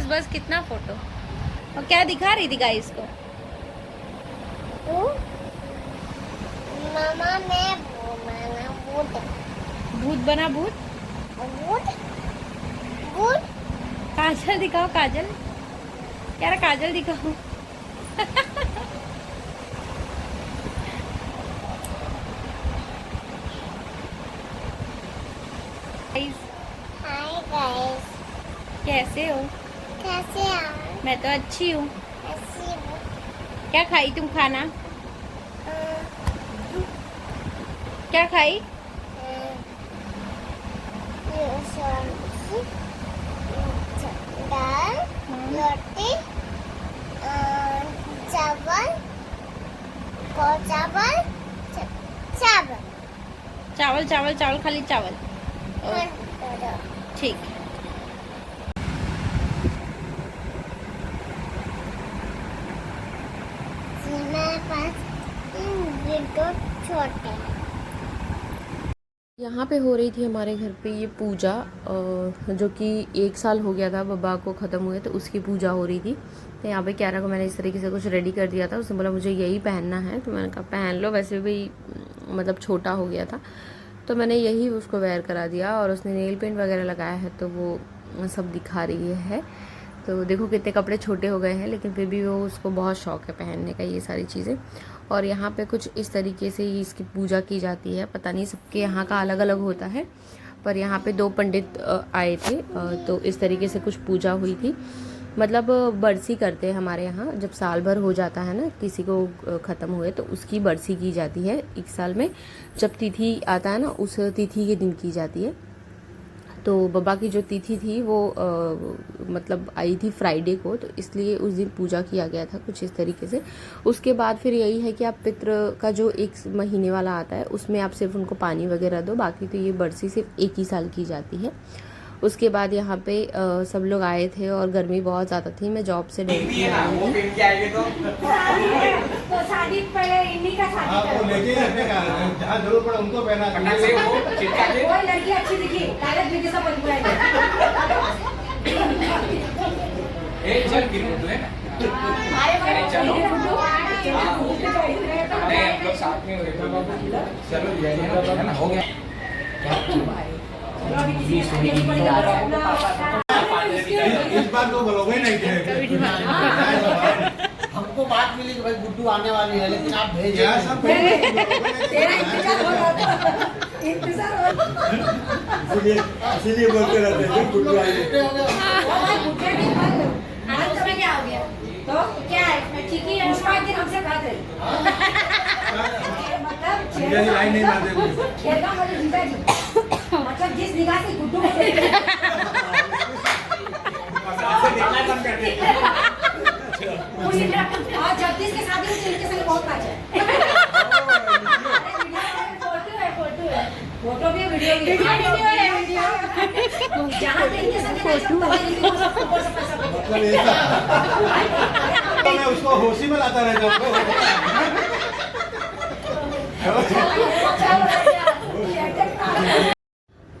बस कितना फोटो। और क्या दिखा रही थी गाइस को? मामा मैं भूत भूत बना भूत। भूत भूत काजल दिखाओ काजल। यार काजल दिखाओ। हाय गाइस, कैसे हो? कैसे आप? मैं तो अच्छी हूँ। ऐसी क्या खाई तुम खाना? क्या खाई? सब्जी, दाल, रोटी, चावल, चावल, चावल। चावल चावल चावल, खाली चावल। ठीक। मेरे पास दो छोटे। यहाँ पे हो रही थी हमारे घर पे ये पूजा, जो कि 1 साल हो गया था बब्बा को ख़त्म हुए, तो उसकी पूजा हो रही थी। तो यहाँ पे क्यारा को मैंने इस तरीके से कुछ रेडी कर दिया था। उसने बोला मुझे यही पहनना है, तो मैंने कहा पहन लो। वैसे भी मतलब छोटा हो गया था, तो मैंने यही उसको वेयर करा दिया। और उसने नेल पेंट वगैरह लगाया है, तो वो सब दिखा रही है। तो देखो कितने कपड़े छोटे हो गए हैं, लेकिन फिर भी वो उसको बहुत शौक है पहनने का ये सारी चीज़ें। और यहाँ पे कुछ इस तरीके से ही इसकी पूजा की जाती है। पता नहीं सबके यहाँ का अलग अलग होता है, पर यहाँ पे 2 पंडित आए थे, तो इस तरीके से कुछ पूजा हुई थी। मतलब बरसी करते हैं हमारे यहाँ, जब साल भर हो जाता है ना किसी को ख़त्म हुए, तो उसकी बरसी की जाती है 1 साल में। जब तिथि आता है ना, उस तिथि के दिन की जाती है। तो बब्बा की जो तिथि थी वो मतलब आई थी फ्राइडे को, तो इसलिए उस दिन पूजा किया गया था कुछ इस तरीके से। उसके बाद फिर यही है कि आप पितृ का जो 1 महीने वाला आता है, उसमें आप सिर्फ उनको पानी वगैरह दो। बाकी तो ये बरसी सिर्फ 1 ही साल की जाती है। उसके बाद यहाँ पे सब लोग आए थे और गर्मी बहुत ज़्यादा थी। मैं जॉब से डायरेक्टली आई हूँ। तो शादी पहले इन्हीं का शादी जहाँ जरूर पड़े उनको पहना कोई लड़की अच्छी दिखी कागज में सब बन जाएगा। हो गया। इस बार तो बोलोगे नहीं। हमको बात मिली कि भाई गुड्डू आने वाली है, लेकिन आप भेज तेरा इंतजार हो रहा था, इंतजार हो इसीलिए बोलते रहते हैं गुड्डू आएंगे। गुड्डे भी आनंद में क्या हो गया? तो क्या है ठीक ही है, उसका दिन हमसे कहा थे मतलब लाइन नहीं मारते खेलना मुझे जीता जी, मतलब जिस निगाह से गुड्डू और जगदीश के साथ भी के संग बहुत मैच है। फोटो है, फोटो भी वीडियो भी जहाँ इनके संग मैं उसको होशी में लाता रहता हूँ।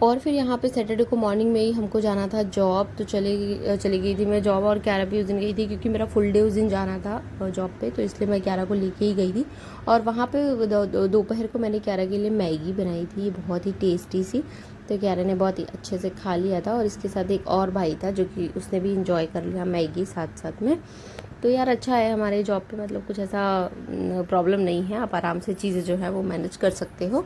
और फिर यहाँ पे सैटरडे को मॉर्निंग में ही हमको जाना था जॉब, तो चली गई थी मैं जॉब। और क्यारा भी उस दिन गई थी, क्योंकि मेरा फुल डे उस दिन जाना था जॉब पे, तो इसलिए मैं क्यारा को लेके ही गई थी। और वहाँ पे दोपहर को मैंने क्यारा के लिए मैगी बनाई थी, ये बहुत ही टेस्टी सी। तो क्यारा ने बहुत ही अच्छे से खा लिया था। और इसके साथ एक और भाई था, जो कि उसने भी इंजॉय कर लिया मैगी साथ साथ में। तो यार अच्छा है हमारे जॉब पे, मतलब कुछ ऐसा प्रॉब्लम नहीं है, आप आराम से चीज़ें जो है वो मैनेज कर सकते हो।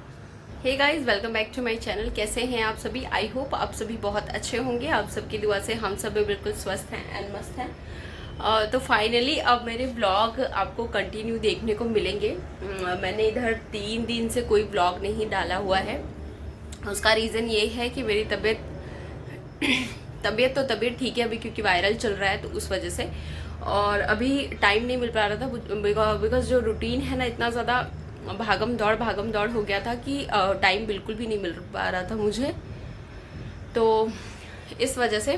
Hey guys, welcome back to my channel. कैसे हैं आप सभी? आई होप आप सभी बहुत अच्छे होंगे। आप सबकी दुआ से हम सब भी बिल्कुल स्वस्थ हैं एंड मस्त हैं। तो फाइनली अब मेरे ब्लॉग आपको कंटिन्यू देखने को मिलेंगे। मैंने इधर 3 दिन से कोई ब्लॉग नहीं डाला हुआ है। उसका रीज़न ये है कि मेरी तबीयत ठीक है अभी, क्योंकि वायरल चल रहा है, तो उस वजह से। और अभी टाइम नहीं मिल पा रहा था, बिकॉज जो रूटीन है ना, इतना ज़्यादा भागम दौड़ हो गया था कि टाइम बिल्कुल भी नहीं मिल पा रहा था मुझे। तो इस वजह से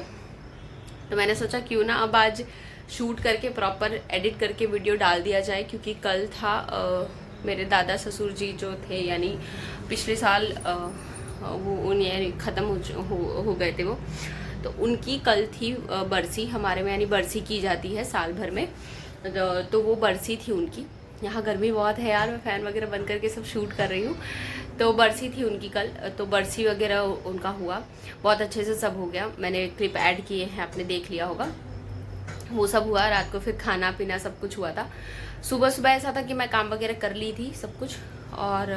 तो मैंने सोचा क्यों ना अब आज शूट करके प्रॉपर एडिट करके वीडियो डाल दिया जाए, क्योंकि कल था मेरे दादा ससुर जी जो थे, यानी पिछले साल वो उन्हें ख़त्म हो गए थे वो। तो उनकी कल थी बरसी, हमारे में यानी बरसी की जाती है साल भर में, तो वो बरसी थी उनकी। यहाँ गर्मी बहुत है यार, मैं फ़ैन वगैरह बंद करके सब शूट कर रही हूँ। तो बरसी थी उनकी कल, तो बरसी वगैरह उनका हुआ, बहुत अच्छे से सब हो गया। मैंने क्लिप ऐड किए हैं, आपने देख लिया होगा। वो सब हुआ, रात को फिर खाना पीना सब कुछ हुआ था। सुबह सुबह ऐसा था कि मैं काम वगैरह कर ली थी सब कुछ, और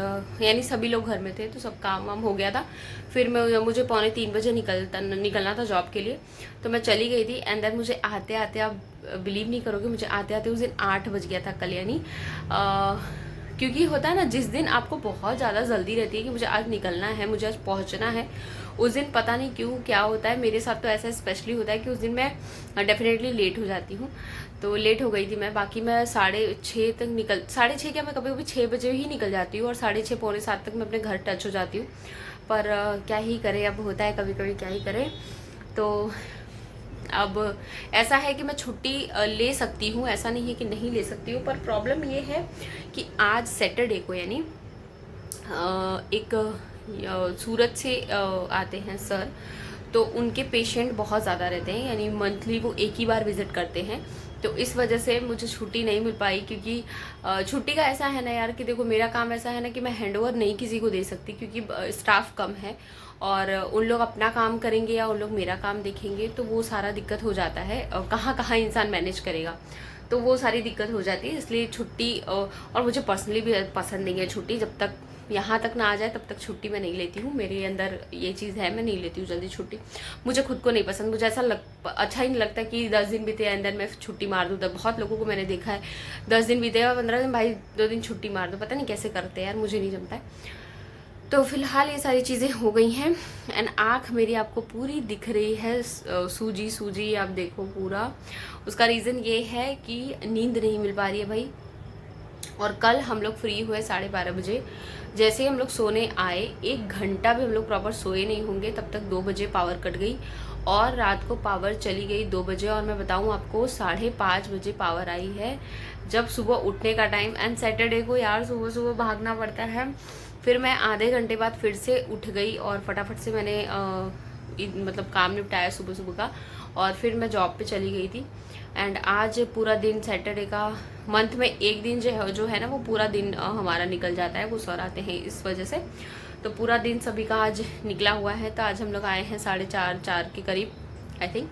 यानी सभी लोग घर में थे तो सब काम वाम हो गया था। फिर मुझे 2:45 बजे निकलना था जॉब के लिए, तो मैं चली गई थी। एंड देन मुझे आते आते, आप बिलीव नहीं करोगे, मुझे आते आते उस दिन 8 बज गया था कल, यानी क्योंकि होता है ना, जिस दिन आपको बहुत ज़्यादा जल्दी रहती है कि मुझे आज निकलना है, मुझे आज पहुंचना है, उस दिन पता नहीं क्यों क्या होता है, मेरे साथ तो ऐसा स्पेशली होता है कि उस दिन मैं डेफिनेटली लेट हो जाती हूँ। तो लेट हो गई थी मैं, बाकी मैं 6:30 तक 6:30 क्या, मैं कभी कभी 6 बजे ही निकल जाती हूँ और 6:30 पौने 7 तक मैं अपने घर टच हो जाती हूँ। पर क्या ही करें, अब होता है कभी कभी, क्या ही करें। तो अब ऐसा है कि मैं छुट्टी ले सकती हूँ, ऐसा नहीं है कि नहीं ले सकती हूँ, पर प्रॉब्लम ये है कि आज सैटरडे को, यानी एक सूरत से आते हैं सर, तो उनके पेशेंट बहुत ज़्यादा रहते हैं, यानी मंथली वो एक ही बार विज़िट करते हैं। तो इस वजह से मुझे छुट्टी नहीं मिल पाई, क्योंकि छुट्टी का ऐसा है ना यार कि देखो, मेरा काम ऐसा है ना कि मैं हैंडओवर नहीं किसी को दे सकती, क्योंकि स्टाफ कम है और उन लोग अपना काम करेंगे या उन लोग मेरा काम देखेंगे, तो वो सारा दिक्कत हो जाता है। कहाँ कहाँ इंसान मैनेज करेगा, तो वो सारी दिक्कत हो जाती है। इसलिए छुट्टी, और मुझे पर्सनली भी पसंद नहीं है छुट्टी, जब तक यहाँ तक ना आ जाए तब तक छुट्टी मैं नहीं लेती हूँ। मेरे अंदर ये चीज़ है, मैं नहीं लेती हूँ जल्दी छुट्टी, मुझे खुद को नहीं पसंद। मुझे ऐसा अच्छा ही नहीं लगता कि 10 दिन बीते अंदर मैं छुट्टी मार दूँ। बहुत लोगों को मैंने देखा है 10 दिन बीते और 15 दिन, भाई 2 दिन छुट्टी मार दो, पता नहीं कैसे करते हैं यार, मुझे नहीं जमता है। तो फिलहाल ये सारी चीज़ें हो गई हैं। एंड आँख मेरी आपको पूरी दिख रही है, सूजी आप देखो पूरा। उसका रीज़न ये है कि नींद नहीं मिल पा रही है भाई। और कल हम लोग फ्री हुए 12:30 बजे, जैसे ही हम लोग सोने आए 1 घंटा भी हम लोग प्रॉपर सोए नहीं होंगे, तब तक 2 बजे पावर कट गई और रात को पावर चली गई 2 बजे। और मैं बताऊं आपको 5:30 बजे पावर आई है, जब सुबह उठने का टाइम। एंड सैटरडे को यार सुबह सुबह भागना पड़ता है। फिर मैं आधे घंटे बाद फिर से उठ गई और फटाफट से मैंने मतलब काम निपटाया सुबह सुबह का, और फिर मैं जॉब पे चली गई थी। एंड आज पूरा दिन, सैटरडे का मंथ में एक दिन जो है ना, वो पूरा दिन हमारा निकल जाता है, वो सर आते हैं इस वजह से। तो पूरा दिन सभी का आज निकला हुआ है। तो आज हम लोग आए हैं 4:30 के करीब आई थिंक।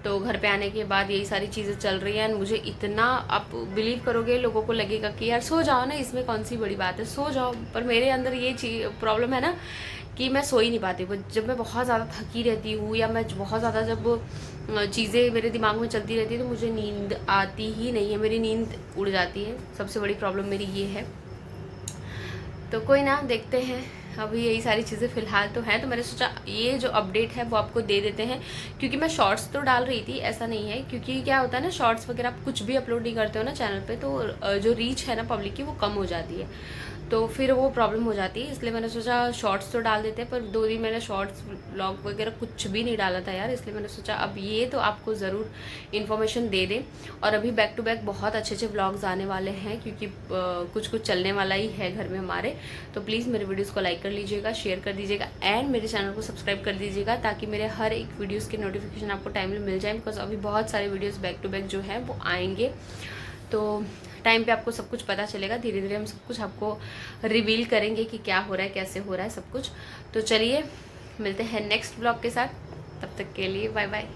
तो घर पे आने के बाद यही सारी चीज़ें चल रही हैं। मुझे इतना, आप बिलीव करोगे, लोगों को लगेगा कि यार सो जाओ ना, इसमें कौन सी बड़ी बात है, सो जाओ। पर मेरे अंदर ये प्रॉब्लम है ना कि मैं सो ही नहीं पाती। जब मैं बहुत ज़्यादा थकी रहती हूँ या मैं बहुत ज़्यादा जब चीज़ें मेरे दिमाग में चलती रहती है तो मुझे नींद आती ही नहीं है, मेरी नींद उड़ जाती है। सबसे बड़ी प्रॉब्लम मेरी ये है। तो कोई ना, देखते हैं। अभी यही सारी चीज़ें फ़िलहाल तो हैं। तो मैंने सोचा ये जो अपडेट है वो आपको दे देते हैं, क्योंकि मैं शॉर्ट्स तो डाल रही थी, ऐसा नहीं है। क्योंकि क्या होता है ना, शॉर्ट्स वगैरह आप कुछ भी अपलोड नहीं करते हो ना चैनल पे, तो जो रीच है ना पब्लिक की वो कम हो जाती है, तो फिर वो प्रॉब्लम हो जाती है। इसलिए मैंने सोचा शॉर्ट्स तो डाल देते हैं। पर 2 दिन मैंने शॉर्ट्स व्लॉग वगैरह कुछ भी नहीं डाला था यार, इसलिए मैंने सोचा अब ये तो आपको ज़रूर इन्फॉर्मेशन दे दें। और अभी बैक टू बैक बहुत अच्छे व्लॉग्स आने वाले हैं, क्योंकि कुछ चलने वाला ही है घर में हमारे। तो प्लीज़ मेरे वीडियोज़ को लाइक कर लीजिएगा, शेयर कर दीजिएगा एंड मेरे चैनल को सब्सक्राइब कर दीजिएगा, ताकि मेरे हर एक वीडियोज़ के नोटिफिकेशन आपको टाइमली मिल जाए। बिकॉज अभी बहुत सारे वीडियोज़ बैक टू बैक जो है वो आएंगे, तो टाइम पे आपको सब कुछ पता चलेगा। धीरे धीरे हम सब कुछ आपको रिवील करेंगे कि क्या हो रहा है, कैसे हो रहा है सब कुछ। तो चलिए मिलते हैं नेक्स्ट ब्लॉग के साथ, तब तक के लिए बाय बाय।